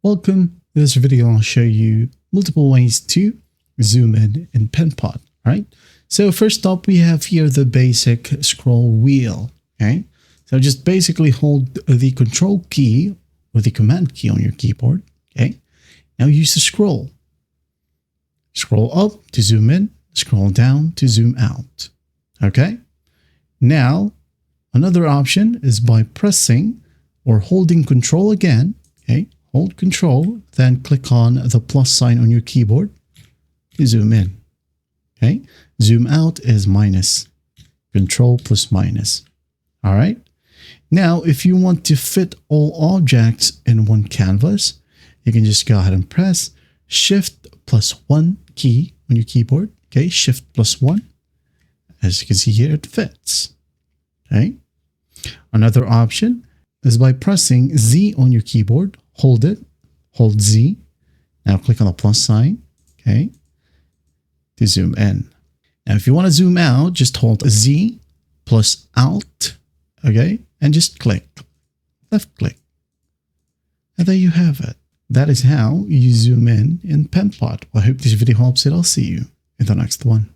Welcome. In this video, I'll show you multiple ways to zoom in Penpot. Right? So first up, we have here the basic scroll wheel. Okay. So just basically hold the control key or the command key on your keyboard. Okay. Now use the scroll. Scroll up to zoom in, scroll down to zoom out. Okay. Now, another option is by pressing or holding control again. Okay. Hold control, then click on the plus sign on your keyboard to zoom in. Okay. Zoom out is minus. Control plus minus. All right. Now, if you want to fit all objects in one canvas, you can just go ahead and press Shift plus 1 key on your keyboard. Okay. Shift plus 1. As you can see here, it fits. Okay. Another option is by pressing Z on your keyboard. Hold it. Hold Z. Now click on the plus sign. Okay. To zoom in. Now, if you want to zoom out, just hold Z plus Alt. Okay. And just click. Left click. And there you have it. That is how you zoom in Penpot. Well, I hope this video helps it. I'll see you in the next one.